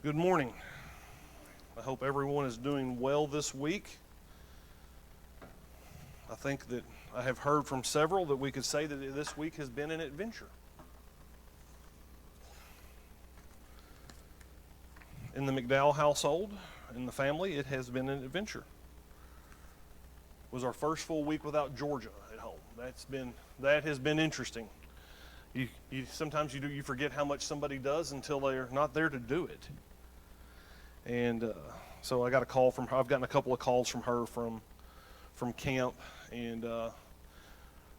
Good morning. I hope everyone is doing well this week. I think that I have heard from several that we could say that this week has been an adventure. In the McDowell household, in the family, it has been an adventure. It was our first full week without Georgia at home. That has been interesting. Sometimes you forget how much somebody does until they're not there to do it. And so I got a call from her. I've gotten a couple of calls from her from camp, and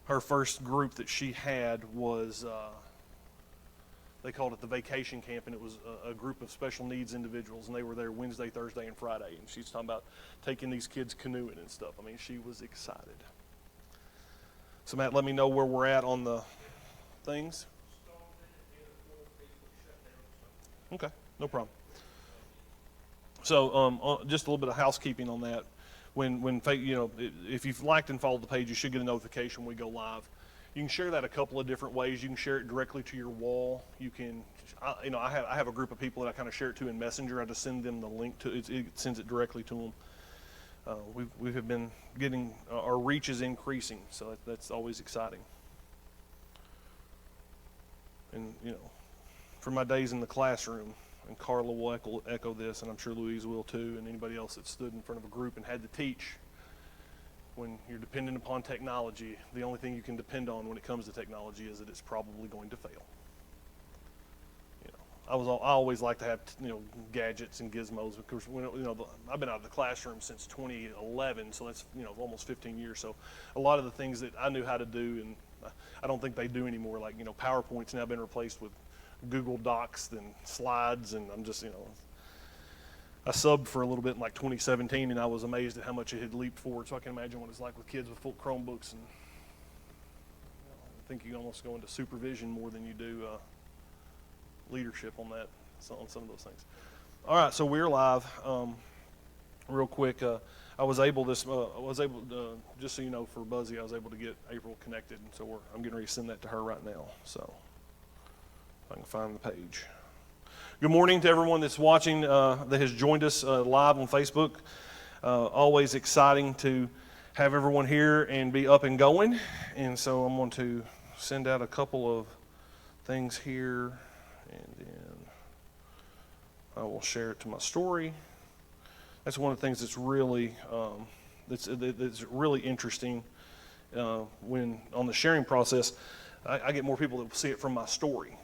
her first group that she had was they called it the vacation camp, and it was a group of special needs individuals, and they were there Wednesday, Thursday, and Friday, and she's talking about taking these kids canoeing and stuff. I mean, she was excited. So Matt, let me know where we're at on the things. Okay, no problem. So just a little bit of housekeeping on that. When if you've liked and followed the page, you should get a notification when we go live. You can share that a couple of different ways. You can share it directly to your wall. You can, I have a group of people that I kind of share it to in Messenger. I just send them the link to it. It sends it directly to them. We have been getting our reach is increasing, so that's always exciting. And from my days in the classroom, and Carla will echo this, and I'm sure Louise will too, and anybody else that stood in front of a group and had to teach. When you're dependent upon technology, the only thing you can depend on when it comes to technology is that it's probably going to fail. I always like to have gadgets and gizmos, because I've been out of the classroom since 2011, so that's almost 15 years. So a lot of the things that I knew how to do, and I don't think they do anymore. Like PowerPoint's now been replaced with Google Docs and slides, and I'm just I subbed for a little bit in like 2017, and I was amazed at how much it had leaped forward. So I can imagine what it's like with kids with full Chromebooks, and I think you almost go into supervision more than you do leadership on that, on some of those things. All right, so we're live. Real quick, I was able just so you know, for Buzzy, I was able to get April connected, and so I'm getting ready to send that to her right now. So if I can find the page. Good morning to everyone that's watching, that has joined us live on Facebook. Always exciting to have everyone here and be up and going. And so I'm going to send out a couple of things here, and then I will share it to my story. That's one of the things that's really that's really interesting when on the sharing process. I get more people that see it from my story.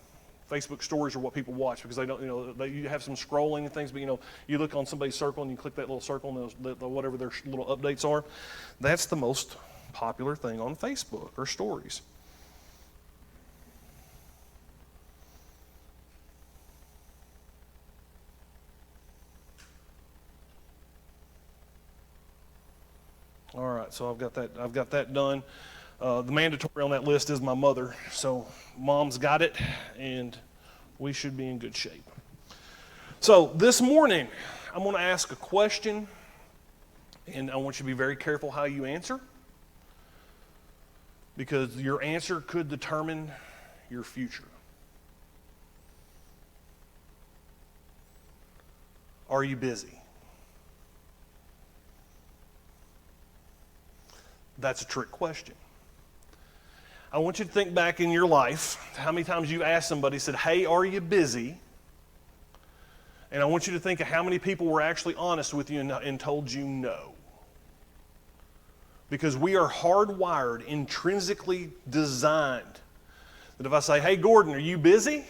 Facebook stories are what people watch because they don't, you have some scrolling and things, but you look on somebody's circle and you click that little circle and whatever their little updates are. That's the most popular thing on Facebook, or stories. All right, so I've got that done. The mandatory on that list is my mother, so Mom's got it, and we should be in good shape. So this morning, I'm going to ask a question, and I want you to be very careful how you answer, because your answer could determine your future. Are you busy? That's a trick question. I want you to think back in your life, how many times you asked somebody, said, hey, are you busy? And I want you to think of how many people were actually honest with you and told you no. Because we are hardwired, intrinsically designed, that if I say, hey, Gordon, are you busy?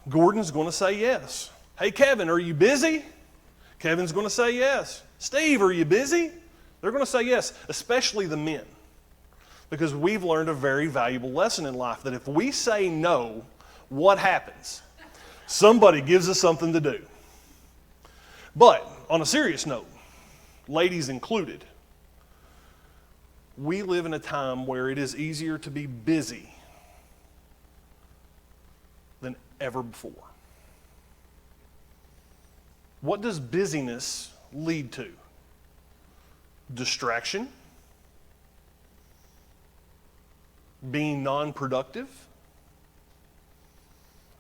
Gordon's going to say yes. Hey, Kevin, are you busy? Kevin's going to say yes. Steve, are you busy? They're going to say yes, especially the men. Because we've learned a very valuable lesson in life, that if we say no, what happens? Somebody gives us something to do. But on a serious note, ladies included, we live in a time where it is easier to be busy than ever before. What does busyness lead to? Distraction, being non-productive.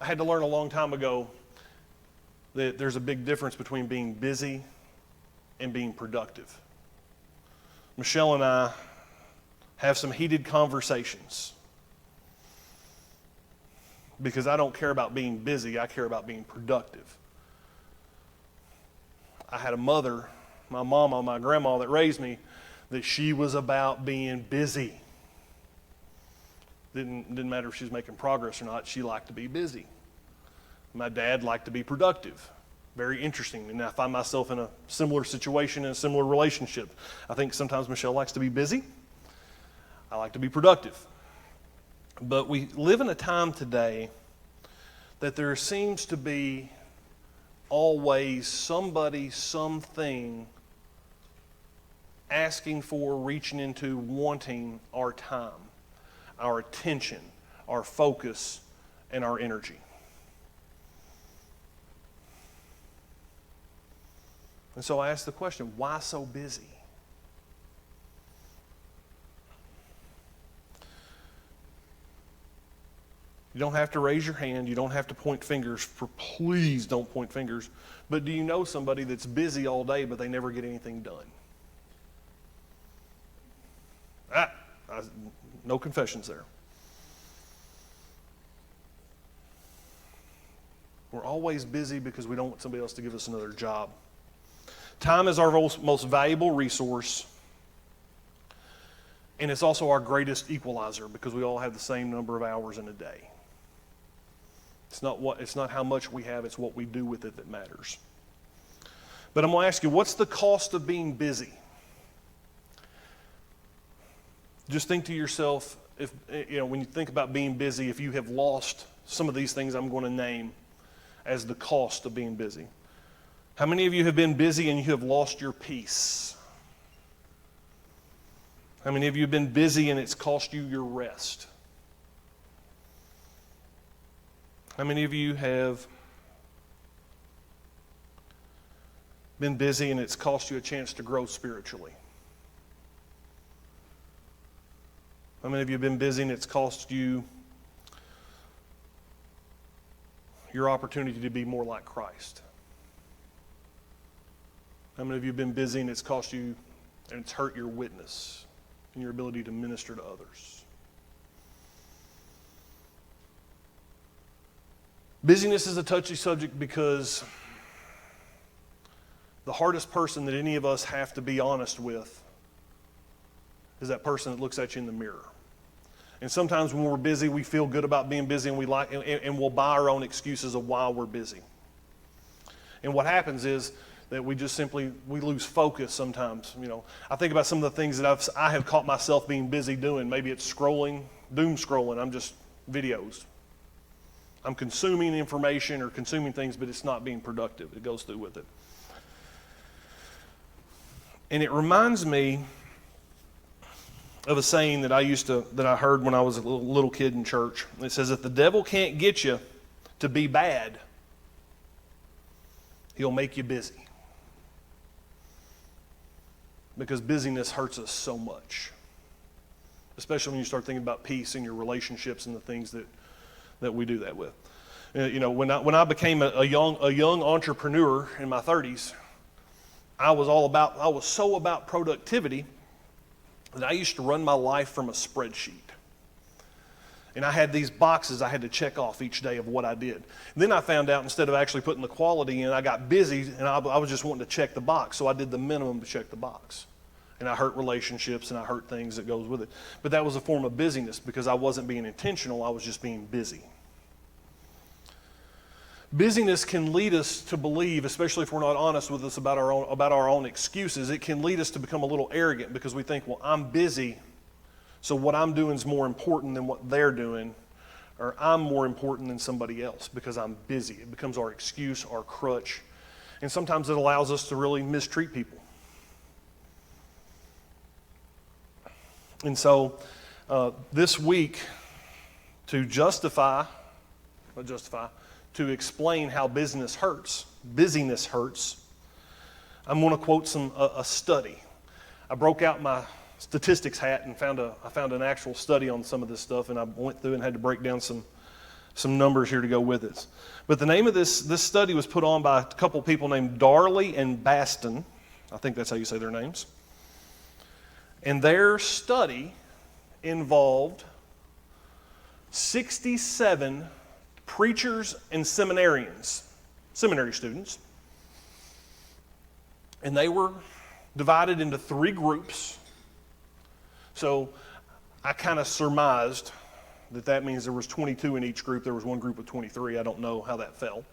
I had to learn a long time ago that there's a big difference between being busy and being productive. Michelle and I have some heated conversations because I don't care about being busy, I care about being productive. I had a mother, my mama, my grandma that raised me, that she was about being busy. Didn't matter if she was making progress or not, she liked to be busy. My dad liked to be productive. Very interesting. And I find myself in a similar situation, in a similar relationship. I think sometimes Michelle likes to be busy. I like to be productive. But we live in a time today that there seems to be always somebody, something asking for, reaching into, wanting our time, our attention, our focus, and our energy. And so I asked the question, why so busy? You don't have to raise your hand. You don't have to point fingers. Please don't point fingers. But do you know somebody that's busy all day, but they never get anything done? No confessions there. We're always busy because we don't want somebody else to give us another job. Time is our most valuable resource, and it's also our greatest equalizer because we all have the same number of hours in a day. It's not how much we have, it's what we do with it that matters. But I'm going to ask you, what's the cost of being busy? Just think to yourself, when you think about being busy, if you have lost some of these things I'm going to name as the cost of being busy. How many of you have been busy and you have lost your peace? How many of you have been busy and it's cost you your rest? How many of you have been busy and it's cost you a chance to grow spiritually? How many of you have been busy and it's cost you your opportunity to be more like Christ? How many of you have been busy and it's cost you and it's hurt your witness and your ability to minister to others? Busyness is a touchy subject because the hardest person that any of us have to be honest with is that person that looks at you in the mirror. And sometimes when we're busy, we feel good about being busy and we'll buy our own excuses of why we're busy. And what happens is that we lose focus sometimes. I think about some of the things that I have caught myself being busy doing. Maybe it's scrolling, doom scrolling. I'm just videos. I'm consuming information or consuming things, but it's not being productive. It goes through with it. And it reminds me of a saying that I heard when I was a little kid in church. It says, if the devil can't get you to be bad, he'll make you busy. Because busyness hurts us so much. Especially when you start thinking about peace in your relationships and the things that we do that with. When I became a young entrepreneur in my 30s, I was so about productivity that I used to run my life from a spreadsheet. And I had these boxes I had to check off each day of what I did. And then I found out instead of actually putting the quality in, I got busy and I was just wanting to check the box. So I did the minimum to check the box. And I hurt relationships and I hurt things that goes with it. But that was a form of busyness because I wasn't being intentional, I was just being busy. Busyness can lead us to believe, especially if we're not honest with us about our own excuses, it can lead us to become a little arrogant because we think, well, I'm busy, so what I'm doing is more important than what they're doing, or I'm more important than somebody else because I'm busy. It becomes our excuse, our crutch, and sometimes it allows us to really mistreat people. And so this week, to explain how busyness hurts, I'm going to quote a study. I broke out my statistics hat and I found an actual study on some of this stuff, and I went through and had to break down some some numbers here to go with it. But the name of this study was put on by a couple people named Darley and Baston. I think that's how you say their names. And their study involved 67 preachers and seminarians, seminary students. And they were divided into 3 groups. So I kind of surmised that means there was 22 in each group. There was one group of 23. I don't know how that fell.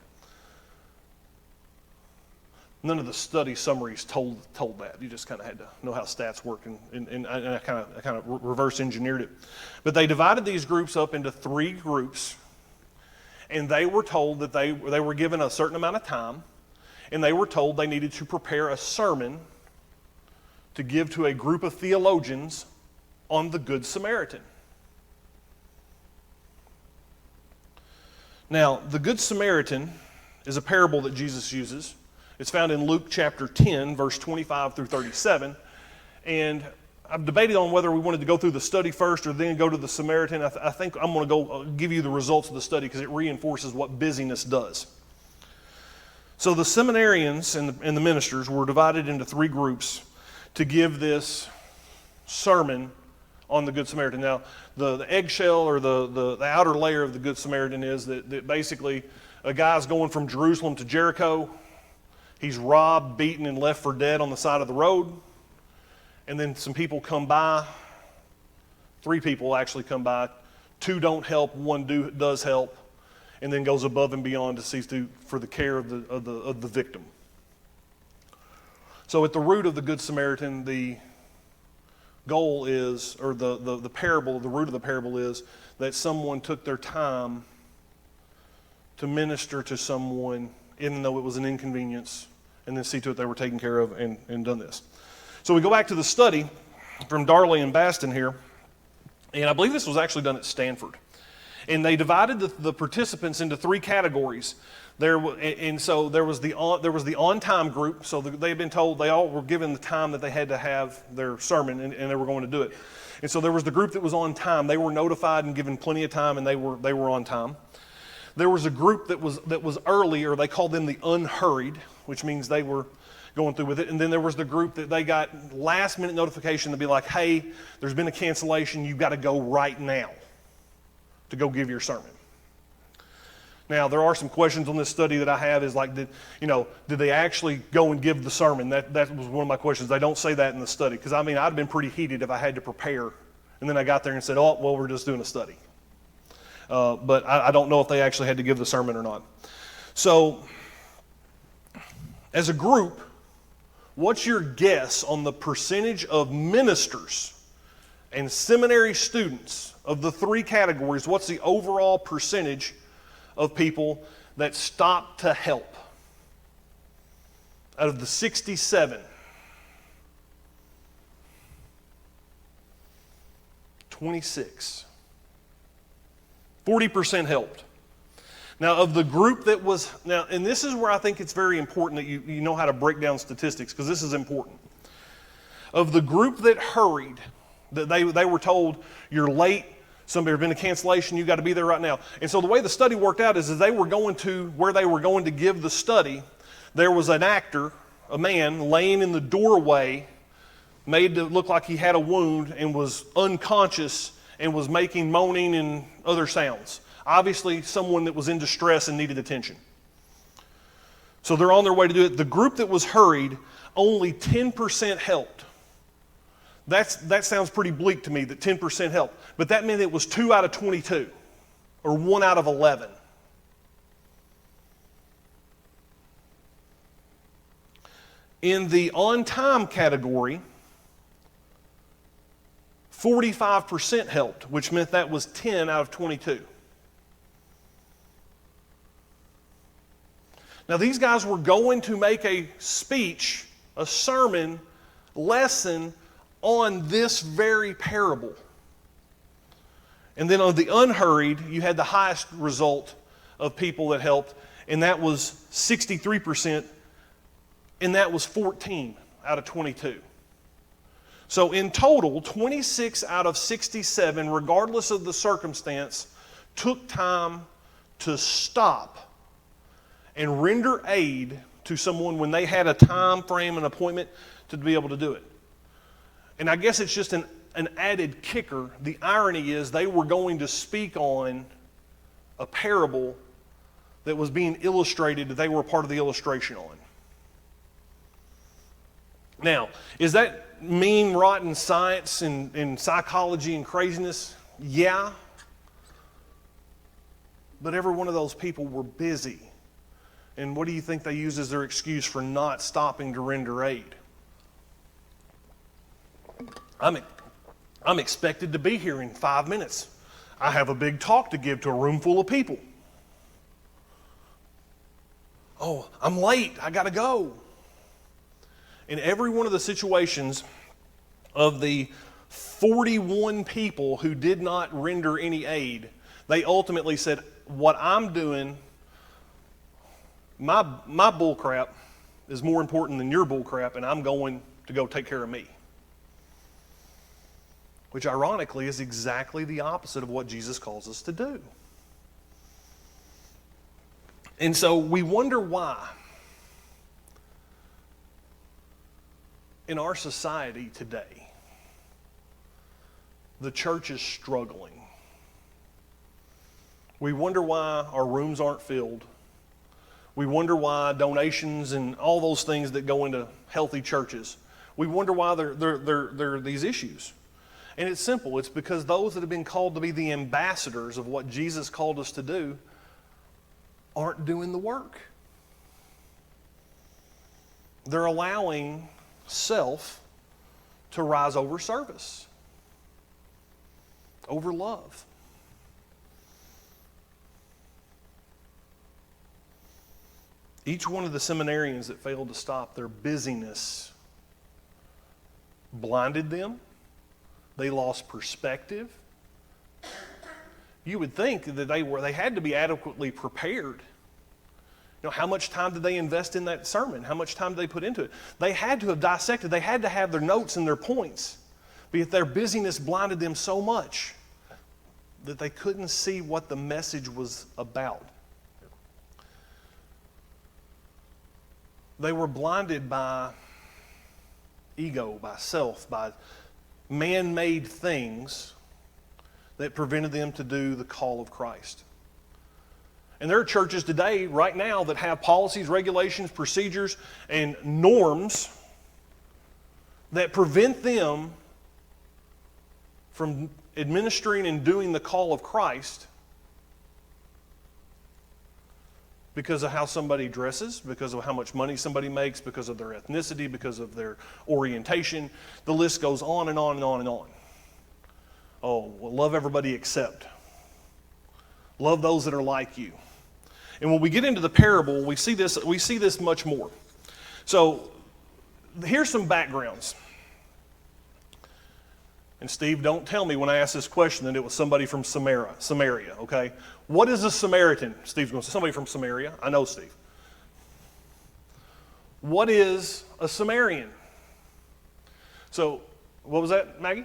None of the study summaries told that. You just kind of had to know how stats work, and I kind of reverse engineered it. But they divided these groups up into 3 groups, and they were told that they were given a certain amount of time, and they were told they needed to prepare a sermon to give to a group of theologians on the Good Samaritan. Now, the Good Samaritan is a parable that Jesus uses. It's found in Luke chapter 10, verse 25 through 37. And I've debated on whether we wanted to go through the study first or then go to the Samaritan. I think I'm going to go give you the results of the study because it reinforces what busyness does. So the seminarians and the ministers were divided into 3 groups to give this sermon on the Good Samaritan. Now, the eggshell or the outer layer of the Good Samaritan is that basically a guy's going from Jerusalem to Jericho. He's robbed, beaten, and left for dead on the side of the road. And then some people come by. 3 people actually come by. 2 don't help, 1 does help, and then goes above and beyond to see for the care of the victim. So at the root of the Good Samaritan, the goal is, or the parable, the root of the parable is that someone took their time to minister to someone, even though it was an inconvenience, and then see to it they were taken care of and done this. So we go back to the study from Darley and Baston here, and I believe this was actually done at Stanford. And they divided the participants into 3 categories. So there was the on-time group. So they had been told, they all were given the time that they had to have their sermon, and they were going to do it. And so there was the group that was on time. They were notified and given plenty of time, and they were on time. There was a group that was early, or they called them the unhurried, which means they were going through with it. And then there was the group that they got last-minute notification to be like, hey, there's been a cancellation. You've got to go right now to go give your sermon. Now, there are some questions on this study that I have is like, did they actually go and give the sermon? That was one of my questions. They don't say that in the study, because I'd have been pretty heated if I had to prepare, and then I got there and said, oh, well, we're just doing a study. But I don't know if they actually had to give the sermon or not. So, as a group, what's your guess on the percentage of ministers and seminary students of the 3 categories? What's the overall percentage of people that stopped to help? Out of the 67, 26. 40% helped. Now, of the group that was, and this is where I think it's very important that you know how to break down statistics, because this is important. Of the group that hurried, that they were told, you're late, there's been a cancellation, you got to be there right now. And so the way the study worked out is they were going to, where they were going to give the study, there was an actor, a man, laying in the doorway, made to look like he had a wound and was unconscious and was making moaning and other sounds. Obviously, someone that was in distress and needed attention. So they're on their way to do it. The group that was hurried, only 10% helped. That sounds pretty bleak to me, that 10% helped. But that meant it was 2 out of 22, or 1 out of 11. In the on-time category, 45% helped, which meant that was 10 out of 22. Now, these guys were going to make a speech, a sermon, lesson on this very parable. And then on the unhurried, you had the highest result of people that helped, and that was 63%, and that was 14 out of 22. So in total, 26 out of 67, regardless of the circumstance, took time to stop and render aid to someone when they had a time frame, an appointment to be able to do it. And I guess it's just an added kicker. The irony is they were going to speak on a parable that was being illustrated, that they were part of the illustration on. Now, is that mean, rotten science and psychology and craziness? Yeah. But every one of those people were busy. And what do you think they used as their excuse for not stopping to render aid? I'm expected to be here in 5 minutes. I have a big talk to give to a room full of people. Oh, I'm late. I got to go. In every one of the situations of the 41 people who did not render any aid, they ultimately said, what I'm doing, my bull crap is more important than your bull crap, and I'm going to go take care of me. Which ironically is exactly the opposite of what Jesus calls us to do. And so we wonder why in our society today the church is struggling. We wonder why our rooms aren't filled. We wonder why donations and all those things that go into healthy churches, we wonder why there are these issues. And it's simple. It's because those that have been called to be the ambassadors of what Jesus called us to do aren't doing the work. They're allowing self to rise over service, over love. Each one of the seminarians that failed to stop their busyness blinded them. They lost perspective. You would think that they had to be adequately prepared. You know, how much time did they invest in that sermon? How much time did they put into it? They had to have dissected. They had to have their notes and their points. But yet their busyness blinded them so much that they couldn't see what the message was about. They were blinded by ego, by self, by man-made things that prevented them to do the call of Christ. And there are churches today, right now, that have policies, regulations, procedures, and norms that prevent them from administering and doing the call of Christ because of how somebody dresses, because of how much money somebody makes, because of their ethnicity, because of their orientation. The list goes on and on and on and on. Oh, well, love everybody except. Love those that are like you. And when we get into the parable, we see this much more. So here's some backgrounds. And Steve, don't tell me when I ask this question that it was somebody from Samaria, okay? What is a Samaritan? Steve's going to say, somebody from Samaria. I know Steve. What is a Samaritan? So, what was that, Maggie?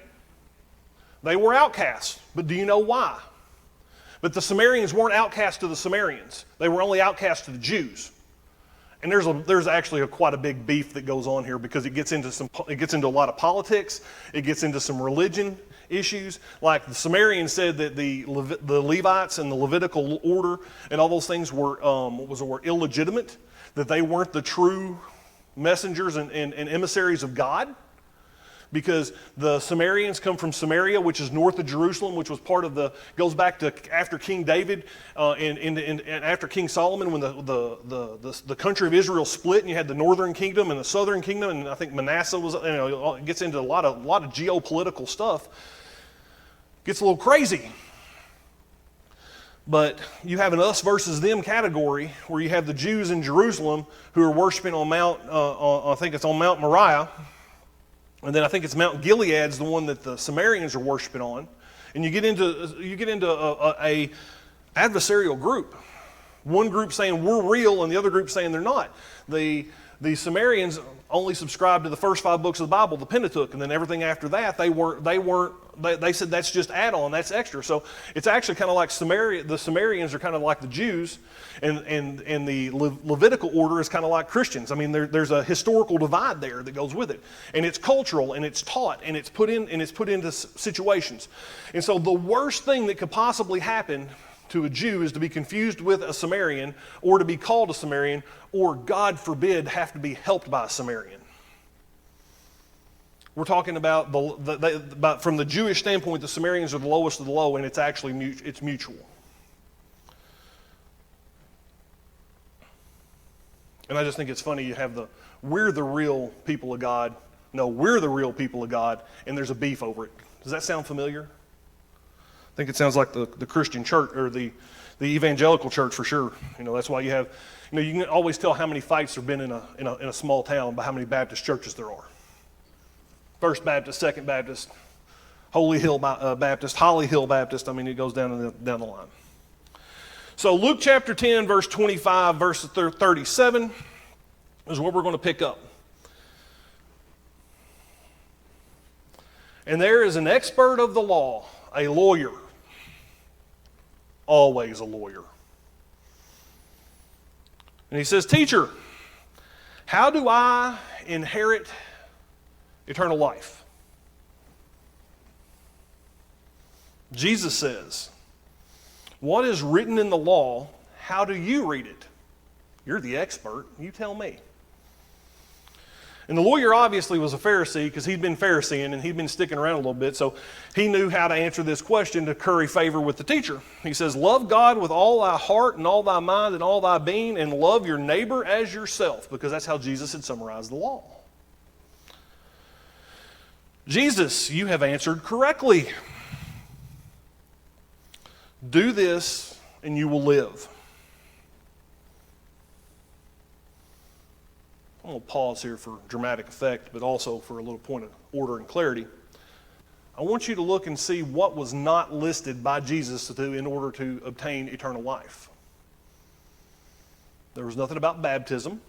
They were outcasts, but do you know why? But the Samaritans weren't outcasts to the Samaritans. They were only outcasts to the Jews. And there's actually quite a big beef that goes on here because it gets into a lot of politics. It gets into some religion issues. Like the Samaritans said that the Levites and the Levitical order and all those things were illegitimate, that they weren't the true messengers and emissaries of God. Because the Samaritans come from Samaria, which is north of Jerusalem, which was goes back to after King David and after King Solomon, when the country of Israel split, and you had the northern kingdom and the southern kingdom, and I think Manasseh was, it gets into a lot of geopolitical stuff. Gets a little crazy. But you have an us versus them category where you have the Jews in Jerusalem who are worshiping on I think it's on Mount Moriah. And then I think it's Mount Gilead's the one that the Samaritans are worshiping on. And you get into a adversarial group. One group saying we're real and the other group saying they're not. The Samaritans only subscribed to the first 5 books of the Bible, the Pentateuch, and then everything after that they weren't they said that's just add-on, that's extra. So it's actually kind of like the Sumerians are kind of like the Jews, and the Levitical order is kind of like Christians. I mean, there's a historical divide there that goes with it. And it's cultural, and it's taught, and it's put into situations. And so the worst thing that could possibly happen to a Jew is to be confused with a Sumerian, or to be called a Sumerian, or, God forbid, have to be helped by a Sumerian. We're talking about from the Jewish standpoint, the Sumerians are the lowest of the low, and it's actually it's mutual. And I just think it's funny you have we're the real people of God. No, we're the real people of God, and there's a beef over it. Does that sound familiar? I think it sounds like the Christian church, or the evangelical church for sure. That's why you have, you can always tell how many fights there have been in a small town by how many Baptist churches there are. First Baptist, Second Baptist, Holy Hill Baptist, Holly Hill Baptist. I mean, it goes down the line. So Luke chapter 10, verse 25, verse 37 is what we're going to pick up. And there is an expert of the law, a lawyer, always a lawyer. And he says, "Teacher, how do I inherit eternal life?" Jesus says, "What is written in the law, how do you read it?" You're the expert, you tell me. And the lawyer obviously was a Pharisee, because he'd been Phariseeing and he'd been sticking around a little bit, so he knew how to answer this question to curry favor with the teacher. He says, "Love God with all thy heart and all thy mind and all thy being, and love your neighbor as yourself," because that's how Jesus had summarized the law. "Jesus, you have answered correctly. Do this and you will live." I'm going to pause here for dramatic effect, but also for a little point of order and clarity. I want you to look and see what was not listed by Jesus to do in order to obtain eternal life. There was nothing about baptism.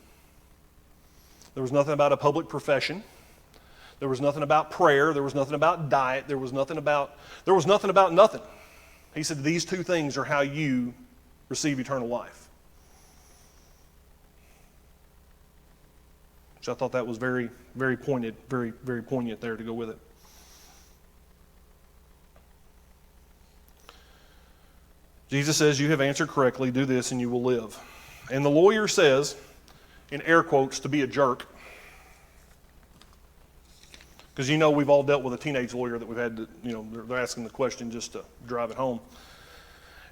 There was nothing about a public profession. There was nothing about prayer. There was nothing about diet. There was nothing about nothing. He said these two things are how you receive eternal life. Which I thought that was very, very pointed, very, very poignant there to go with it. Jesus says, "You have answered correctly. Do this and you will live." And the lawyer says, in air quotes, to be a jerk, because we've all dealt with a teenage lawyer that we've had to, they're asking the question just to drive it home.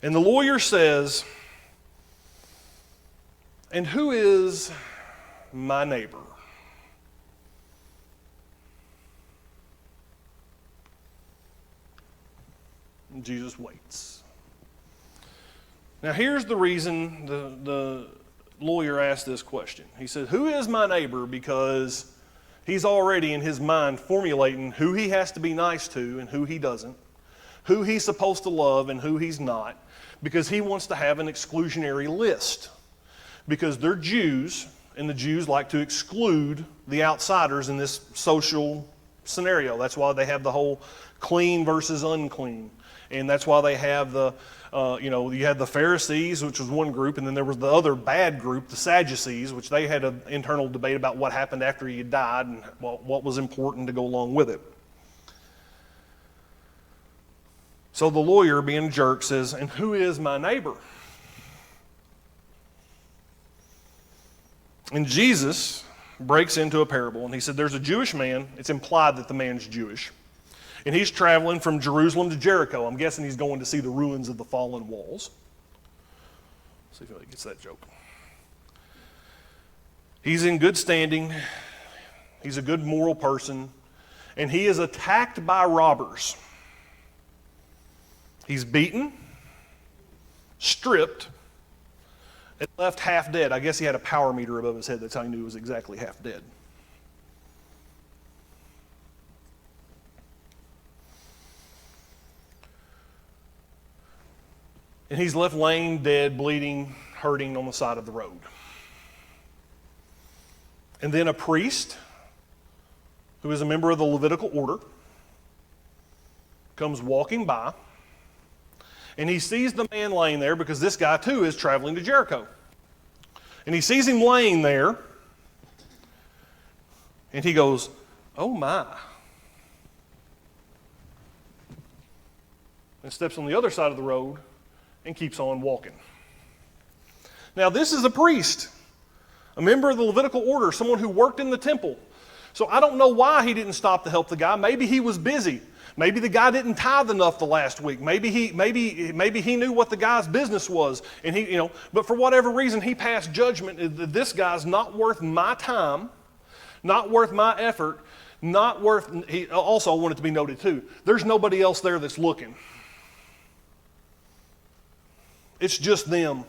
And the lawyer says, "And who is my neighbor?" And Jesus waits. Now here's the reason the lawyer asked this question. He said, "Who is my neighbor?" Because he's already in his mind formulating who he has to be nice to and who he doesn't, who he's supposed to love and who he's not, because he wants to have an exclusionary list. Because they're Jews, and the Jews like to exclude the outsiders in this social scenario. That's why they have the whole clean versus unclean. And that's why they have you had the Pharisees, which was one group, and then there was the other bad group, the Sadducees, which they had an internal debate about what happened after he had died and what was important to go along with it. So the lawyer, being a jerk, says, "And who is my neighbor?" And Jesus breaks into a parable, and he said, "There's a Jewish man." It's implied that the man's Jewish. And he's traveling from Jerusalem to Jericho. I'm guessing he's going to see the ruins of the fallen walls. See if anybody gets that joke. He's in good standing. He's a good moral person. And he is attacked by robbers. He's beaten, stripped, and left half dead. I guess he had a power meter above his head. That's how he knew he was exactly half dead. And he's left laying dead, bleeding, hurting on the side of the road. And then a priest, who is a member of the Levitical order, comes walking by, and he sees the man laying there because this guy too is traveling to Jericho. And he sees him laying there, and he goes, "Oh my." And steps on the other side of the road and keeps on walking. Now, this is a priest, a member of the Levitical order, someone who worked in the temple. So I don't know why he didn't stop to help the guy. Maybe he was busy. Maybe the guy didn't tithe enough the last week. Maybe he knew what the guy's business was, and but for whatever reason he passed judgment. This guy's not worth my time, not worth my effort, not worth. He also, I want it to be noted too, there's nobody else there that's looking. It's just them.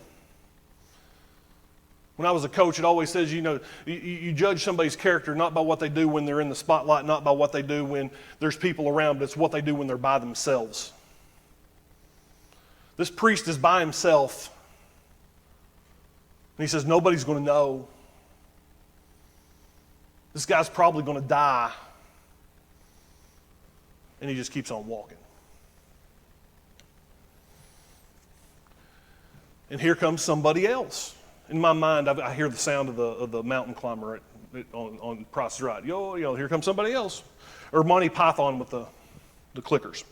When I was a coach, it always says, you judge somebody's character not by what they do when they're in the spotlight, not by what they do when there's people around, but it's what they do when they're by themselves. This priest is by himself. And he says, nobody's going to know. This guy's probably going to die. And he just keeps on walking. And here comes somebody else. In my mind, I hear the sound of the mountain climber on Price is Right. Here comes somebody else. Or Monty Python with the clickers.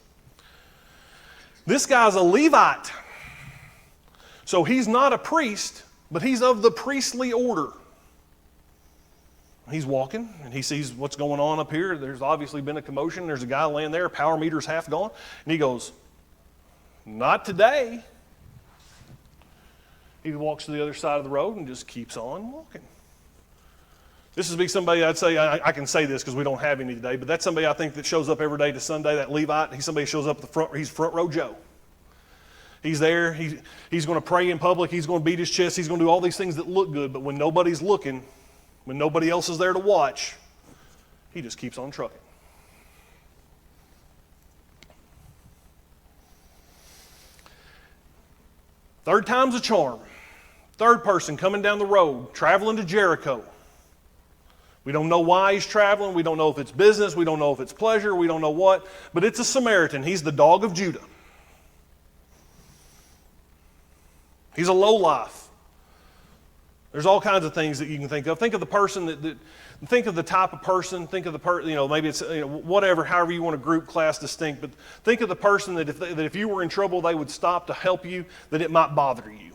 This guy's a Levite. So he's not a priest, but he's of the priestly order. He's walking, and he sees what's going on up here. There's obviously been a commotion. There's a guy laying there, power meter's half gone. And he goes, "Not today." He walks to the other side of the road and just keeps on walking. This would be somebody I'd say, I can say this because we don't have any today, but that's somebody I think that shows up every day to Sunday, that Levite. He's somebody who shows up at the front, he's front row Joe. He's there, he's going to pray in public, he's going to beat his chest, he's going to do all these things that look good, but when nobody's looking, when nobody else is there to watch, he just keeps on trucking. Third time's a charm. Third person coming down the road, traveling to Jericho. We don't know why he's traveling. We don't know if it's business. We don't know if it's pleasure. We don't know what. But it's a Samaritan. He's the dog of Judah. He's a lowlife. There's all kinds of things that you can think of. Think of the person think of the type of person. Think of the person, maybe it's whatever, however you want to group, class, distinct. But think of the person that if you were in trouble, they would stop to help you, that it might bother you.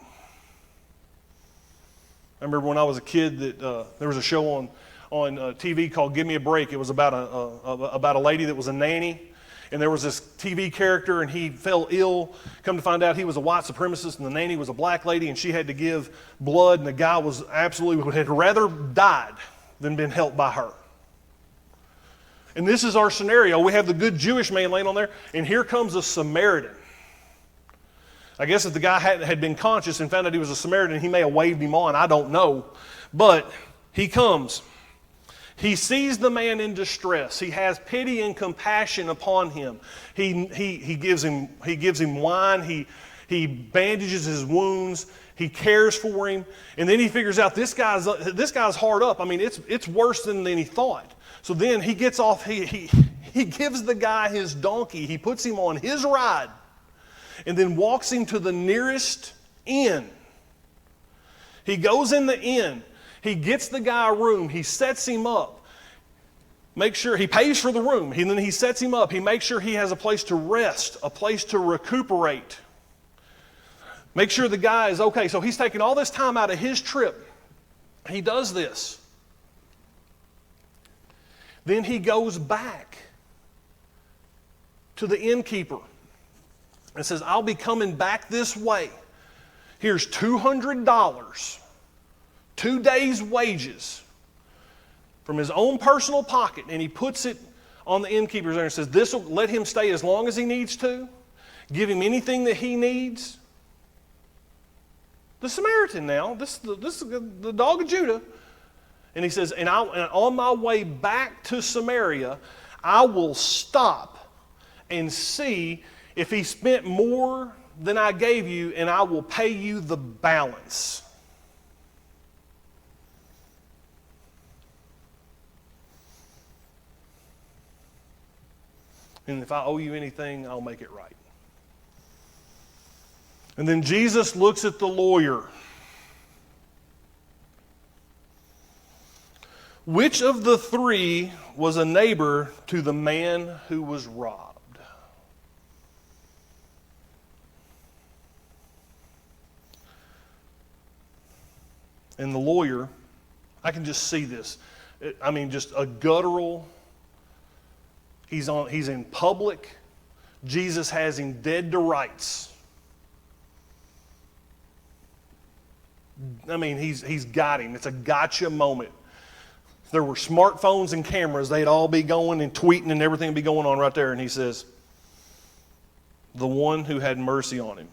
I remember when I was a kid that there was a show on TV called Give Me a Break. It was about a lady that was a nanny, and there was this TV character, and he fell ill. Come to find out, he was a white supremacist, and the nanny was a black lady, and she had to give blood, and the guy had rather died than been helped by her. And this is our scenario. We have the good Jewish man laying on there, and here comes a Samaritan. I guess if the guy had been conscious and found out he was a Samaritan, he may have waved him on. I don't know. But he comes. He sees the man in distress. He has pity and compassion upon him. He gives him wine. He bandages his wounds. He cares for him. And then he figures out this guy's hard up. I mean, it's worse than he thought. So then he gets off. He gives the guy his donkey. He puts him on his ride, and then walks him to the nearest inn. He goes in the inn. He gets the guy a room. He sets him up. Make sure he pays for the room. Then he sets him up. He makes sure he has a place to rest, a place to recuperate. Make sure the guy is okay. So he's taking all this time out of his trip. He does this. Then he goes back to the innkeeper and says, "I'll be coming back this way. Here's $200, 2 days' wages from his own personal pocket." And he puts it on the innkeeper's there and says, "This will let him stay as long as he needs to. Give him anything that he needs." The Samaritan now, this is the dog of Judah. And he says, and on my way back to Samaria, I will stop and see if he spent more than I gave you, and I will pay you the balance. And if I owe you anything, I'll make it right. And then Jesus looks at the lawyer. Which of the three was a neighbor to the man who was robbed? And the lawyer, I can just see this. Just a guttural. He's in public. Jesus has him dead to rights. He's got him. It's a gotcha moment. If there were smartphones and cameras, they'd all be going and tweeting and everything would be going on right there. And he says, the one who had mercy on him.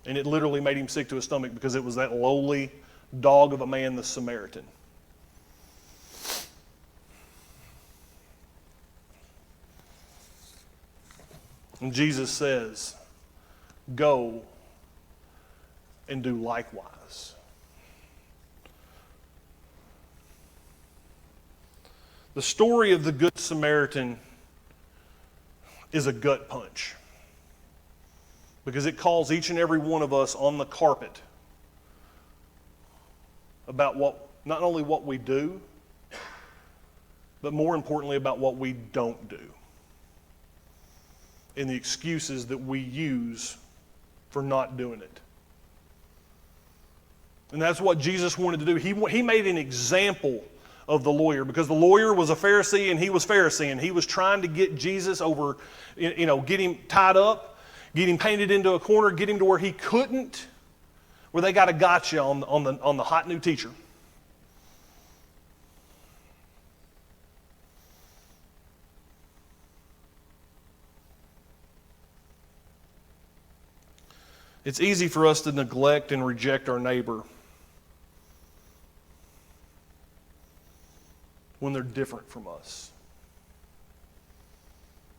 And it literally made him sick to his stomach because it was that lowly dog of a man, the Samaritan. And Jesus says, go and do likewise. The story of the Good Samaritan is a gut punch because it calls each and every one of us on the carpet about not only what we do, but more importantly about what we don't do and the excuses that we use for not doing it. And that's what Jesus wanted to do. He made an example of the lawyer because the lawyer was a Pharisee and he was Pharisee and he was trying to get Jesus over, get him tied up, get him painted into a corner, get him to where he couldn't, where they got a gotcha on the hot new teacher. It's easy for us to neglect and reject our neighbor when they're different from us.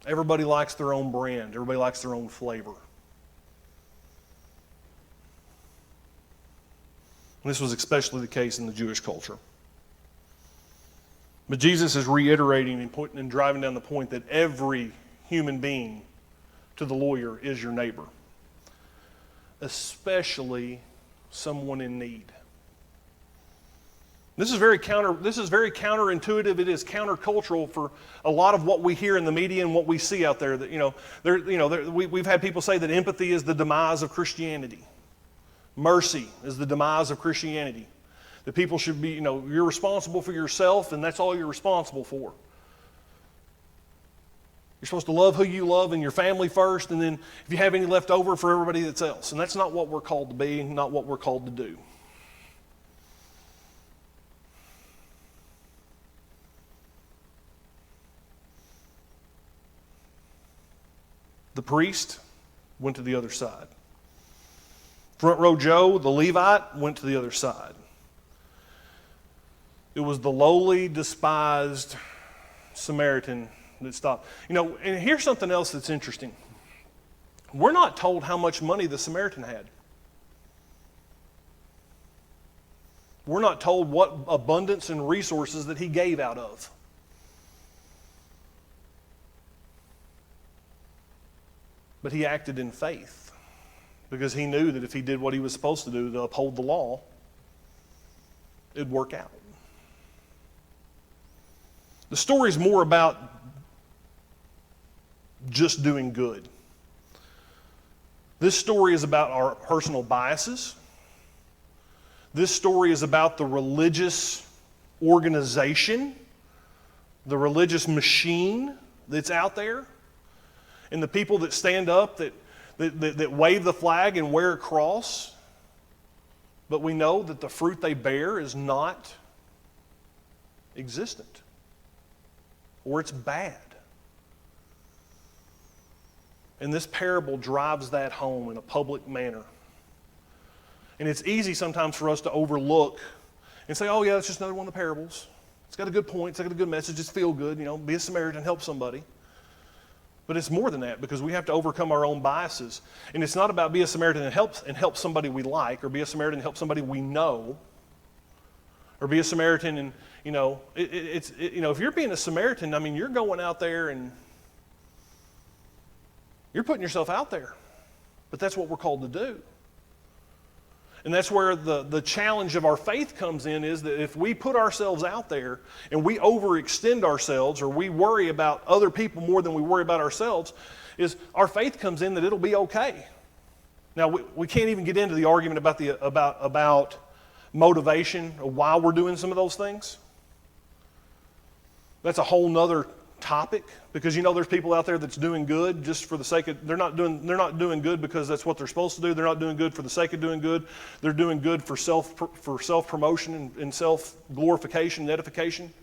Everybody likes their own brand. Everybody likes their own flavor. And this was especially the case in the Jewish culture. But Jesus is reiterating and driving down the point that every human being to the lawyer is your neighbor, especially someone in need. This is very counterintuitive. It is countercultural for a lot of what we hear in the media and what we see out there. That we've had people say that empathy is the demise of Christianity. Mercy is the demise of Christianity. That people should be, you're responsible for yourself, and that's all you're responsible for. You're supposed to love who you love and your family first, and then if you have any left over, for everybody that's else. And that's not what we're called to be, not what we're called to do. The priest went to the other side. Front row Joe, the Levite, went to the other side. It was the lowly, despised Samaritan that stopped. And here's something else that's interesting. We're not told how much money the Samaritan had. We're not told what abundance and resources that he gave out of. But he acted in faith because he knew that if he did what he was supposed to do to uphold the law, it'd work out. The story's more about just doing good. This story is about our personal biases. This story is about the religious organization, the religious machine that's out there, and the people that stand up, that wave the flag and wear a cross. But we know that the fruit they bear is not existent, or it's bad. And this parable drives that home in a public manner. And it's easy sometimes for us to overlook and say, oh yeah, that's just another one of the parables. It's got a good point, it's got a good message, it's feel good, be a Samaritan, help somebody. But it's more than that because we have to overcome our own biases. And it's not about be a Samaritan and help somebody we like, or be a Samaritan and help somebody we know, or be a Samaritan and, if you're being a Samaritan, you're going out there and You're putting yourself out there. But that's what we're called to do. And that's where the challenge of our faith comes in, is that if we put ourselves out there and we overextend ourselves, or we worry about other people more than we worry about ourselves, is our faith comes in that it'll be okay. Now, we can't even get into the argument about motivation or why we're doing some of those things. That's a whole nother topic, because there's people out there that's doing good just for the sake of, they're not doing good because that's what they're supposed to do. They're not doing good for the sake of doing good. They're doing good for self-promotion and self-glorification and edification.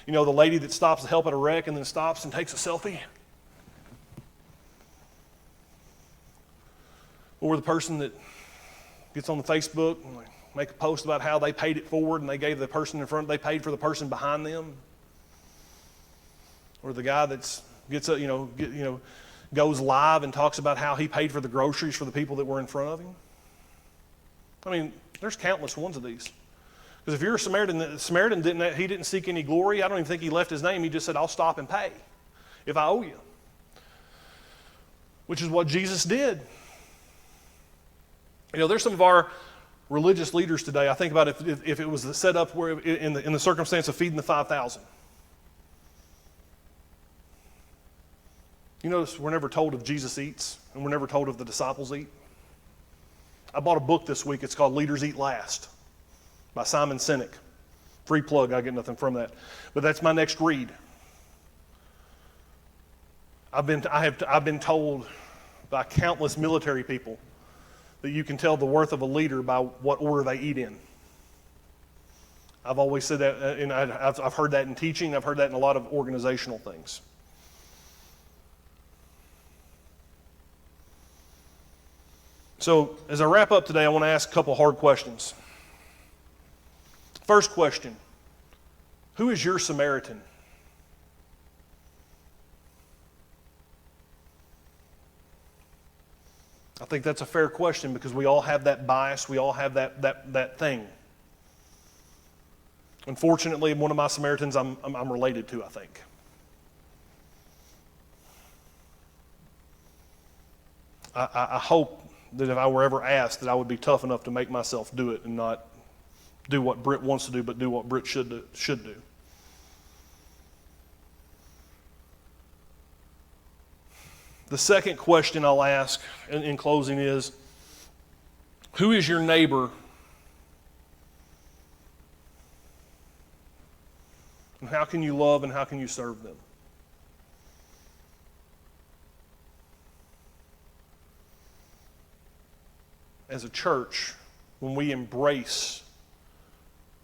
The lady that stops to help at a wreck and then stops and takes a selfie. Or the person that gets on the Facebook and make a post about how they paid it forward and they gave the person in front, they paid for the person behind them. Or the guy that's goes live and talks about how he paid for the groceries for the people that were in front of him. I mean, there's countless ones of these. Because if you're a Samaritan, the Samaritan didn't seek any glory. I don't even think he left his name. He just said, I'll stop and pay if I owe you. Which is what Jesus did. There's some of our religious leaders today. I think about if it was set up where in the circumstance of feeding the 5,000. You notice we're never told if Jesus eats, and we're never told if the disciples eat. I bought a book this week. It's called Leaders Eat Last by Simon Sinek. Free plug, I get nothing from that. But that's my next read. I've been told by countless military people that you can tell the worth of a leader by what order they eat in. I've always said that, and I've heard that in teaching. I've heard that in a lot of organizational things. So as I wrap up today, I want to ask a couple hard questions. First question, who is your Samaritan? I think that's a fair question, because we all have that bias. We all have that thing. Unfortunately, one of my Samaritans I'm related to, I think. I hope that if I were ever asked, that I would be tough enough to make myself do it and not do what Britt wants to do, but do what Britt should do. The second question I'll ask in closing is, who is your neighbor? And how can you love and how can you serve them? As a church, when we embrace,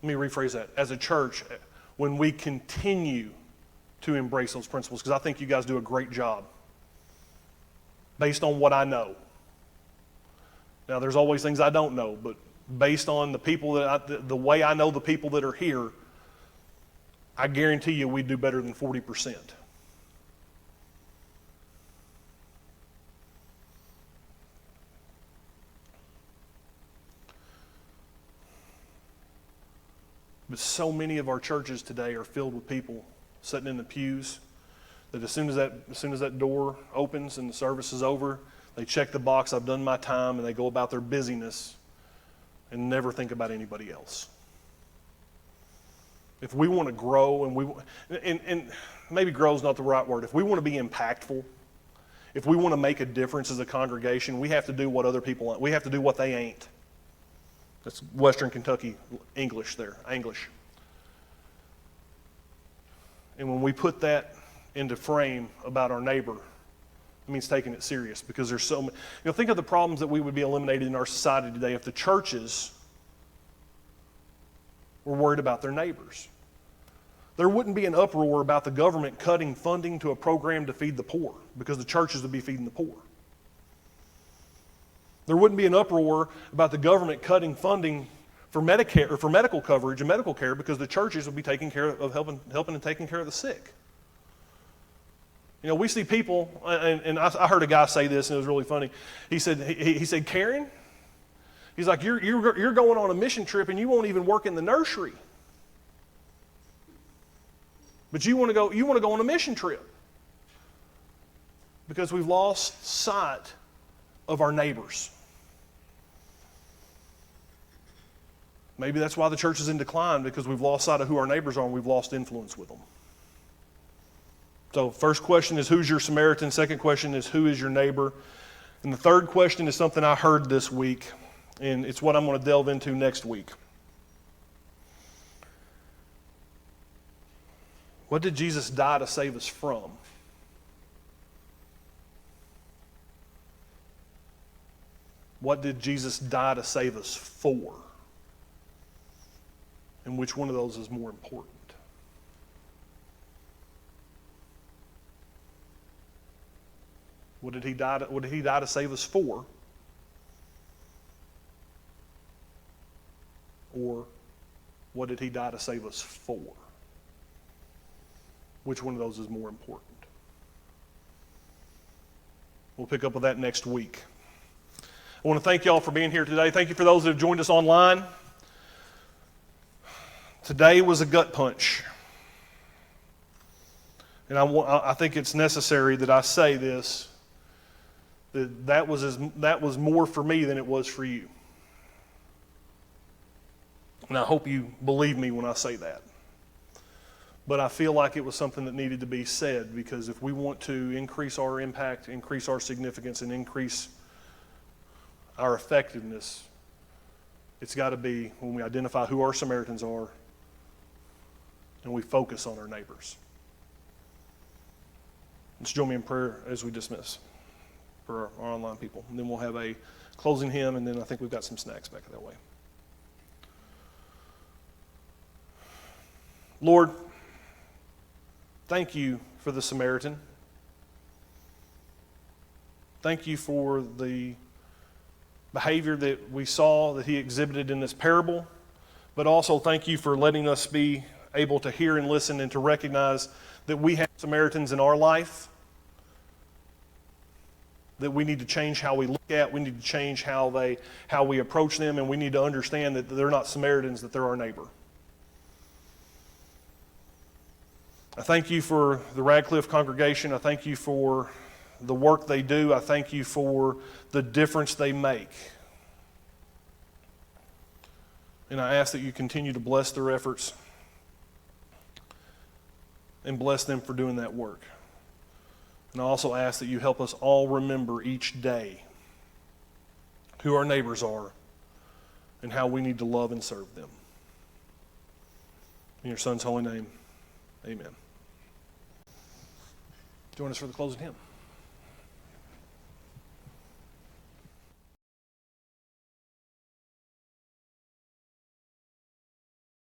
let me rephrase that, as a church, when we continue to embrace those principles, because I think you guys do a great job based on what I know. Now, there's always things I don't know, but based on the people the way I know the people that are here, I guarantee you we do better than 40%. But so many of our churches today are filled with people sitting in the pews that as soon as that door opens and the service is over, they check the box, I've done my time, and they go about their busyness and never think about anybody else. If we want to grow, and maybe grow is not the right word, if we want to be impactful, if we want to make a difference as a congregation, we have to do what other people want. We have to do what they ain't. That's Western Kentucky English there, English. And when we put that into frame about our neighbor, it means taking it serious, because there's so many. Think of the problems that we would be eliminated in our society today if the churches were worried about their neighbors. There wouldn't be an uproar about the government cutting funding to a program to feed the poor, because the churches would be feeding the poor. There wouldn't be an uproar about the government cutting funding for Medicare or for medical coverage and medical care, because the churches would be taking care of helping and taking care of the sick. We see people, and I heard a guy say this, and it was really funny. He said, Karen, he's like, you're going on a mission trip and you won't even work in the nursery, but you want to go on a mission trip. Because we've lost sight of our neighbors. Maybe that's why the church is in decline, because we've lost sight of who our neighbors are and we've lost influence with them. So first question is, who's your Samaritan? Second question is, who is your neighbor? And the third question is something I heard this week, and it's what I'm going to delve into next week. What did Jesus die to save us from? What did Jesus die to save us for? And which one of those is more important? What did he die to save us for? Or what did he die to save us for? Which one of those is more important? We'll pick up with that next week. I want to thank y'all for being here today. Thank you for those that have joined us online. Today was a gut punch. And I think it's necessary that I say this, that was more for me than it was for you. And I hope you believe me when I say that. But I feel like it was something that needed to be said, because if we want to increase our impact, increase our significance, and increase our effectiveness, it's got to be when we identify who our Samaritans are and we focus on our neighbors. Let's join me in prayer as we dismiss for our online people. And then we'll have a closing hymn, and then I think we've got some snacks back that way. Lord, thank you for the Samaritan. Thank you for the behavior that we saw that he exhibited in this parable, but also thank you for letting us be able to hear and listen and to recognize that we have Samaritans in our life that we need to change how we look at, we need to change how we approach them, and we need to understand that they're not Samaritans, that they're our neighbor. I thank you for the Radcliff congregation. I thank you for the work they do. I thank you for the difference they make. And I ask that you continue to bless their efforts and bless them for doing that work. And I also ask that you help us all remember each day who our neighbors are and how we need to love and serve them. In your Son's holy name, amen. Join us for the closing hymn.